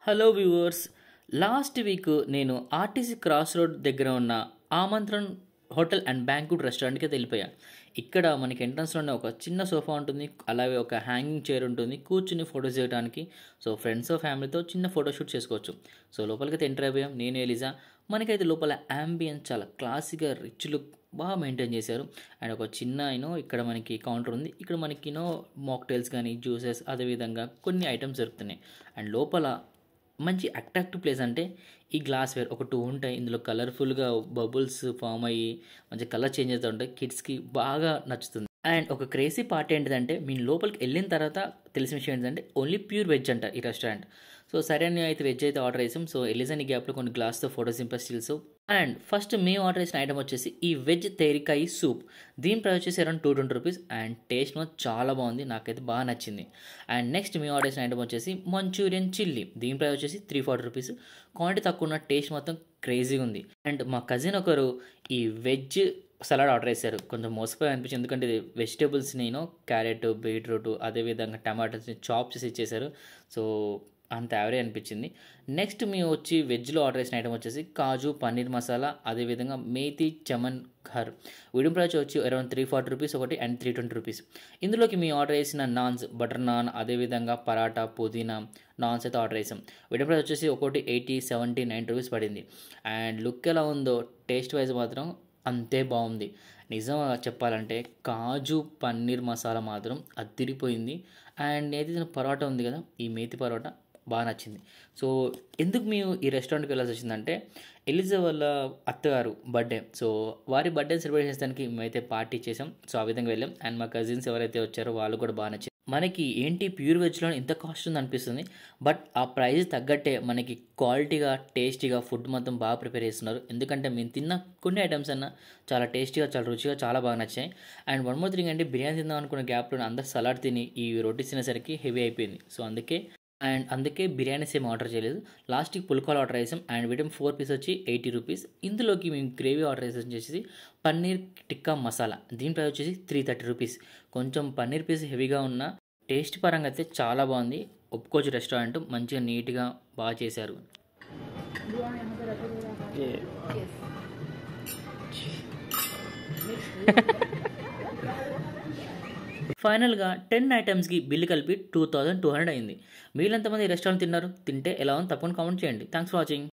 Hello viewers, last week నేను RTC cross road దగ్గర ఉన్న ఆమంత్రన్ హోటల్ అండ్ బ్యాంక్వెట్ రెస్టారెంట్కి వెళ్ళిపోయాను. ఇక్కడ మనకి ఎంట్రన్స్లోనే ఒక చిన్న సోఫా ఉంటుంది, అలాగే ఒక హ్యాంగింగ్ చైర్ ఉంటుంది, కూర్చుని ఫోటోస్ చేయడానికి. సో ఫ్రెండ్స్ ఫ్యామిలీతో చిన్న ఫోటోషూట్ చేసుకోవచ్చు. సో లోపలికైతే ఎంటర్ అయిపోయాం, నేను ఎలిజా. మనకైతే లోపల యాంబియన్స్ చాలా క్లాసిక్గా రిచ్ లుక్ బాగా మెయింటైన్ చేశారు. అండ్ ఒక చిన్న ఇక్కడ మనకి కౌంటర్ ఉంది. ఇక్కడ మనకి మాక్టైల్స్ కానీ జ్యూసెస్ అదేవిధంగా కొన్ని ఐటమ్స్ దొరుకుతున్నాయి. అండ్ లోపల మంచి అట్రాక్టివ్ ప్లేస్ అంటే ఈ గ్లాస్వేర్ ఒక 2 ఉంటాయి. ఇందులో కలర్ఫుల్గా బబుల్స్ ఫామ్ అయ్యి మంచి కలర్ చేంజ్ అవుతూ ఉంటాయి. కిడ్స్కి బాగా నచ్చుతుంది. అండ్ ఒక క్రేజీ పార్ట్ ఏంటిదంటే మేము లోపలికి వెళ్ళిన తర్వాత తెలిసిన విషయం ఏంటంటే ఓన్లీ ప్యూర్ వెజ్ అంట ఈ రెస్టారెంట్. సో సరే అని అయితే వెజ్ అయితే ఆర్డర్ చేసాం. సో ఎలిజన్ గ్యాప్లో కొన్ని గ్లాస్తో photos impress stills. And first మేము ఆర్డర్ చేసిన ఐటమ్ వచ్చేసి ఈ వెజ్ తేరికాయి సూప్. దీని ప్రైస్ వచ్చేసి అరౌండ్ 220 రూపీస్. అండ్ టేస్ట్ చాలా బాగుంది, నాకైతే బాగా నచ్చింది. అండ్ నెక్స్ట్ మేము ఆర్డర్ చేసిన ఐటమ్ వచ్చేసి మంచూరియన్ చిల్లీ. దీని ప్రైస్ వచ్చేసి 340 రూపీస్. క్వాంటిటీ తక్కువ ఉన్న టేస్ట్ మొత్తం క్రేజీగా ఉంది. అండ్ మా కజిన్ ఒకరు ఈ వెజ్ సలాడ్ ఆర్డర్ చేశారు. కొంచెం మోసపోయి అనిపించింది, ఎందుకంటే ఇది వెజిటేబుల్స్ని క్యారెట్, బీట్రూట్ అదేవిధంగా టమాటోస్ని చాప్ చేసి ఇచ్చేసారు. సో అంత యావరేజ్ అనిపించింది. నెక్స్ట్ మేము వచ్చి వెజ్లో ఆర్డర్ చేసిన ఐటమ్ వచ్చేసి కాజు పన్నీర్ మసాలా అదేవిధంగా మేతి చమన్ ఘర్. వీడియం ప్రైస్ వచ్చి అరౌండ్ 340 రూపీస్ ఒకటి అండ్ 320 రూపీస్. ఇందులోకి మేము ఆర్డర్ చేసిన నాన్స్, బటర్ నాన్ అదేవిధంగా పరాటా పుదీనా నాన్స్ అయితే ఆర్డర్ చేసాం. వీడియం ప్రైస్ వచ్చేసి ఒకటి 80, 70, 90 రూపీస్ పడింది. అండ్ లుక్ ఎలా ఉందో టేస్ట్ వైజ్ మాత్రం అంతే బాగుంది. నిజంగా చెప్పాలంటే కాజు పన్నీర్ మసాలా మాత్రం అదిరిపోయింది. అండ్ ఏదైతే పరోటా ఉంది కదా, ఈ మేతి పరోటా బాగా నచ్చింది. సో ఎందుకు మేము ఈ రెస్టారెంట్కి వెళ్ళాల్సి వచ్చిందంటే ఎలిజా వాళ్ళ అత్తగారు బర్త్డే. సో వారి బర్త్డే సెలబ్రేట్ చేసేదానికి మేమైతే పార్టీ చేసాం. సో ఆ విధంగా వెళ్ళాం. అండ్ మా కజిన్స్ ఎవరైతే వచ్చారో వాళ్ళు కూడా బాగా నచ్చింది. మనకి ఏంటి ప్యూర్ వెజ్లో ఇంత కాస్ట్ ఉంది అనిపిస్తుంది, బట్ ఆ ప్రైస్ తగ్గట్టే మనకి క్వాలిటీగా టేస్టీగా ఫుడ్ మొత్తం బాగా ప్రిపేర్ చేస్తున్నారు. ఎందుకంటే మేము తిన్న కొన్ని ఐటమ్స్ అన్న చాలా టేస్టీగా చాలా రుచిగా చాలా బాగా నచ్చాయి. అండ్ వన్ మోర్ థింగ్ అంటే బిర్యానీ తిందాం అనుకున్న గ్యాప్లో అందరు సలాడ్ తిని ఈ రోటీ తినేసరికి హెవీ అయిపోయింది. సో అందుకే బిర్యానీ సేమ్ ఆర్డర్ చేయలేదు. లాస్ట్కి పుల్కాలు ఆర్డర్ చేసాం. అండ్ వీటికి 4 పీస్ వచ్చి 80 రూపీస్. ఇందులోకి మేము గ్రేవీ ఆర్డర్ చేసి పన్నీర్ టిక్కా మసాలా. దీని ప్రైస్ వచ్చేసి 330 రూపీస్. కొంచెం పన్నీర్ పీస్ హెవీగా ఉన్న టేస్ట్ పరంగా అయితే చాలా బాగుంది. ఒప్పుకోవచ్చు, రెస్టారెంట్ మంచిగా నీట్గా బాగా చేశారు. ఫైనల్గా 10 ఐటమ్స్కి బిల్లు కలిపి 2200 అయింది. మీరెంతమంది రెస్టారెంట్ తిన్నారు? తింటే ఎలా ఉంది తప్పకుండా కామెంట్ చేయండి. Thanks for watching.